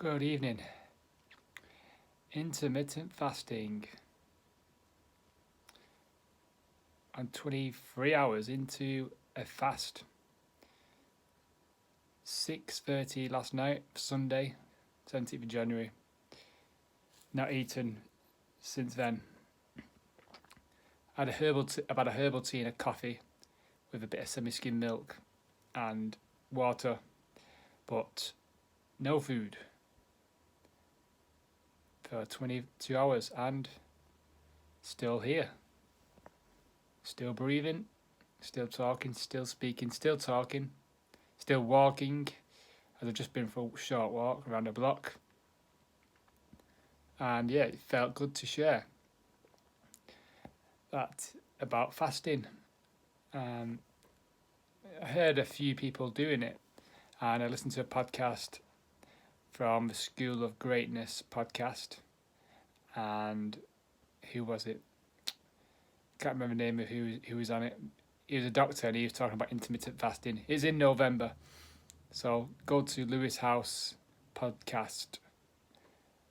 Good evening. Intermittent fasting. I'm 23 hours into a fast. 6:30 last night, Sunday, 17th of January. Not eaten since then. I've had a herbal tea and a coffee with a bit of semi-skim milk and water, but no food for 22 hours and still here. Still breathing, still talking, still speaking, still talking, still walking, as I've just been for a short walk around the block. And yeah, it felt good to share that about fasting. I heard a few people doing it, and I listened to a podcast from the School of Greatness podcast. And who was it? Can't remember the name of who was on it. He was a doctor and he was talking about intermittent fasting. It's in November. So go to Lewis House podcast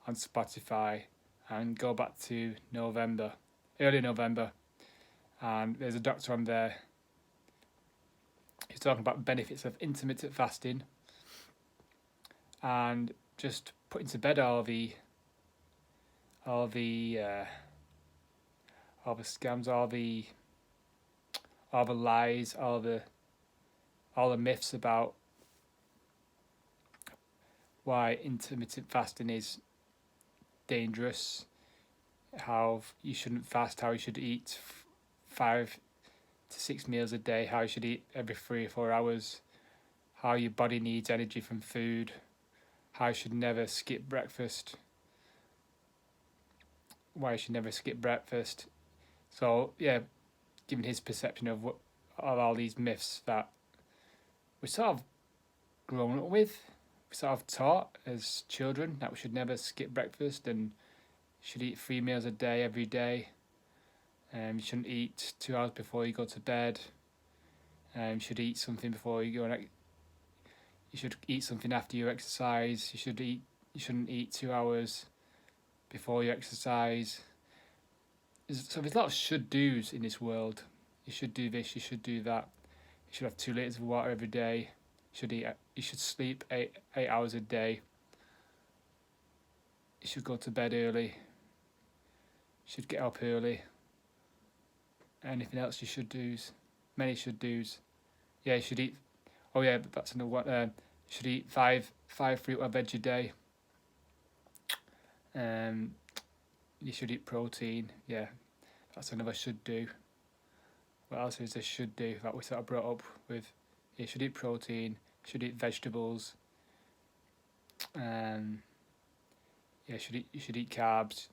on Spotify and go back to November, early November. And there's a doctor on there. He's talking about benefits of intermittent fasting and just putting to bed all the scams, all the lies, all the myths about why intermittent fasting is dangerous, how you shouldn't fast, how you should eat 5 to 6 meals a day, how you should eat every 3 or 4 hours, how your body needs energy from food, how you should never skip breakfast, why you should never skip breakfast. So yeah, given his perception of all these myths that we sort of grown up with, we sort of taught as children that we should never skip breakfast and should eat 3 meals a day every day. You shouldn't eat 2 hours before you go to bed. You should eat something before you go. You should eat something after you exercise. You shouldn't eat 2 hours before you exercise. So there's a lot of should do's in this world. You should do this. You should do that. You should have 2 liters of water every day. You should sleep 8 hours a day. You should go to bed early. You should get up early. Anything else you should do's? Many should do's. Yeah, you should eat. Oh yeah, that's another one. You should eat five fruit or veg a day. You should eat protein. Yeah, that's another should do. What else is a should do that we sort of brought up with? You should eat protein. You should eat vegetables. Yeah, you should eat carbs.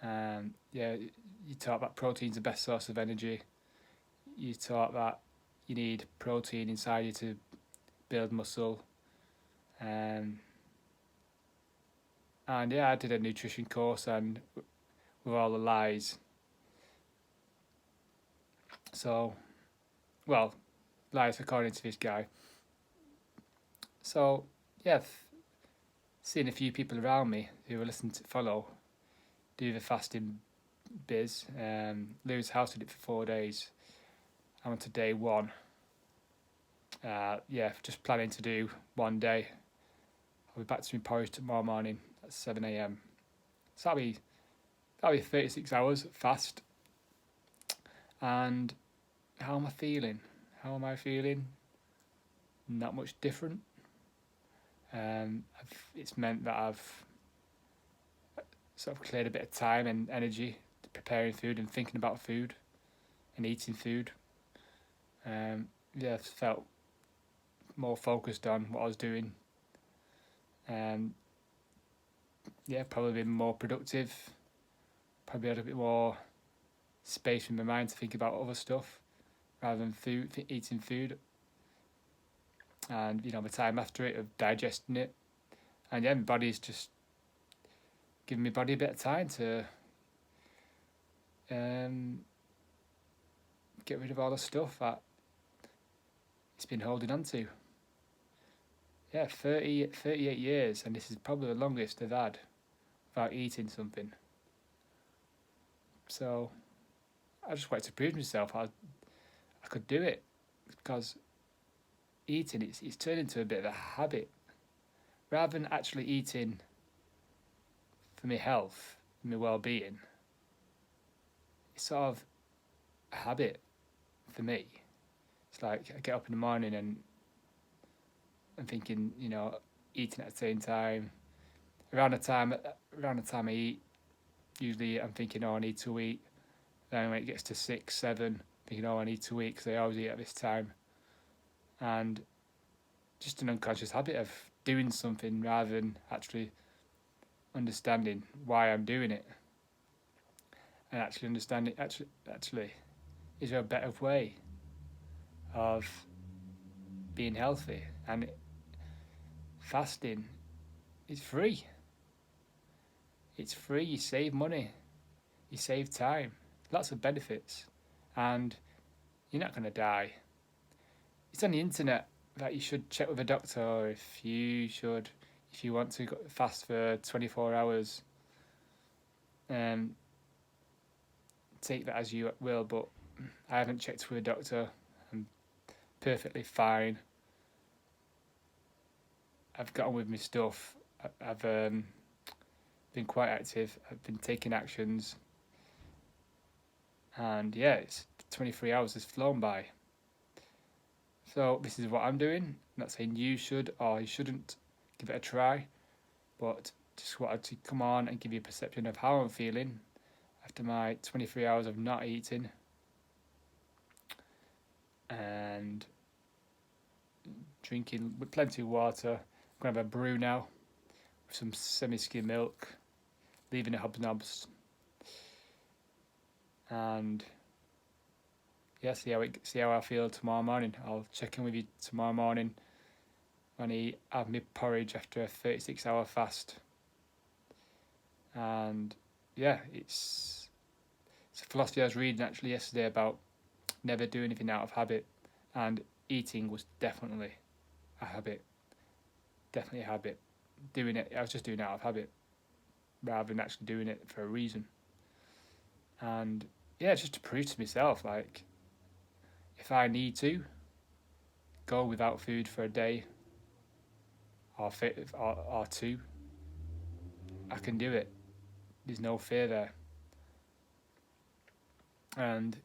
Yeah, you taught that protein's the best source of energy. You taught that you need protein inside you to build muscle. And yeah, I did a nutrition course and with all the lies. So, well, lies according to this guy. So, yeah, seeing a few people around me who are listening to follow do the fasting biz. Lewis House did it for 4 days. I'm on to day one. Yeah, just planning to do one day. I'll be back to my porridge tomorrow morning at 7 a.m. So that'll be 36 hours fast. And how am I feeling? Not much different. It's meant that I've sort of cleared a bit of time and energy preparing food and thinking about food and eating food. Yeah, I've felt more focused on what I was doing. Yeah, probably been more productive. Probably had a bit more space in my mind to think about other stuff rather than eating food. And the time after it of digesting it. And yeah, my body's just giving my body a bit of time to get rid of all the stuff that it's been holding on to. yeah, 38 years, and this is probably the longest I've had without eating something. So I just wanted to prove to myself I could do it, because eating, it's turned into a bit of a habit. Rather than actually eating for my health, my well-being, it's sort of a habit for me. It's like I get up in the morning and I'm thinking, eating at the same time. Around the time I eat, usually I'm thinking, oh, I need to eat. Then when it gets to 6, 7, thinking, oh, I need to eat, because I always eat at this time. And just an unconscious habit of doing something rather than actually understanding why I'm doing it, and actually understanding actually is there a better way of being healthy. And fasting is free. It's free. You save money, you save time, lots of benefits, and you're not going to die. It's on the internet that you should check with a doctor if you want to fast for 24 hours. Take that as you will, but I haven't checked with a doctor. I'm perfectly fine. I've got on with my stuff. I've been quite active. I've been taking actions, and yeah, it's 23 hours has flown by. So this is what I'm doing. I'm not saying you should or you shouldn't give it a try, but just wanted to come on and give you a perception of how I'm feeling after my 23 hours of not eating and drinking with plenty of water. I'm going to have a brew now with some semi-skim milk, leaving the hobnobs, and yeah, see how I feel tomorrow morning. I'll check in with you tomorrow morning when I have my porridge after a 36-hour fast. And yeah, it's a philosophy I was reading actually yesterday about never do anything out of habit, and eating was definitely a habit. Definitely a habit. Doing it, I was just doing it out of habit rather than actually doing it for a reason. And yeah, just to prove to myself, like, if I need to go without food for a day or two, I can do it. There's no fear there. And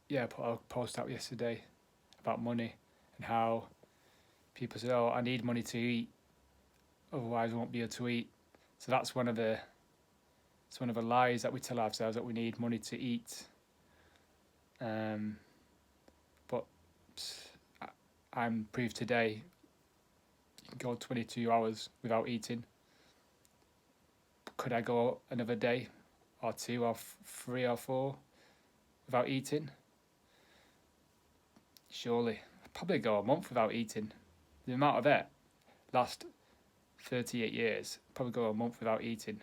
yeah, I put a post out yesterday about money and how people say, oh, I need money to eat, otherwise I won't be able to eat. So it's one of the lies that we tell ourselves, that we need money to eat. But I'm proved today you can go 22 hours without eating. Could I go another day or 2 or 3 or 4 without eating? Surely. I'd probably go a month without eating. The amount of it last 38 years, probably go a month without eating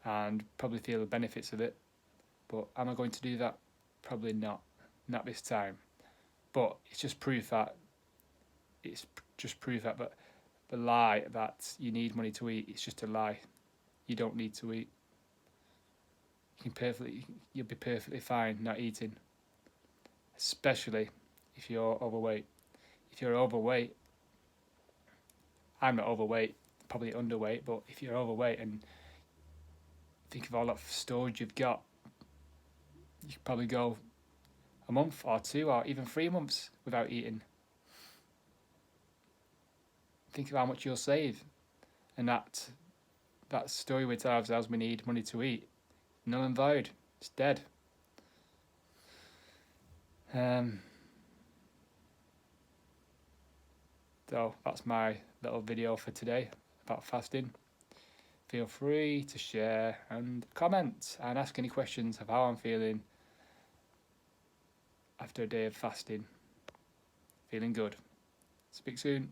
and probably feel the benefits of it. But am I going to do that? Probably not. Not this time. But it's just proof that but the lie that you need money to eat, it's just a lie. You don't need to eat. You'll be perfectly fine not eating, especially if you're overweight. If you're overweight, I'm not overweight, probably underweight, but if you're overweight and think of all that storage you've got, you could probably go a month or 2 or even 3 months without eating. Think of how much you'll save, and that story we tell ourselves we need money to eat, null and void. It's dead. So that's my little video for today about fasting. Feel free to share and comment and ask any questions of how I'm feeling after a day of fasting. Feeling good. Speak soon.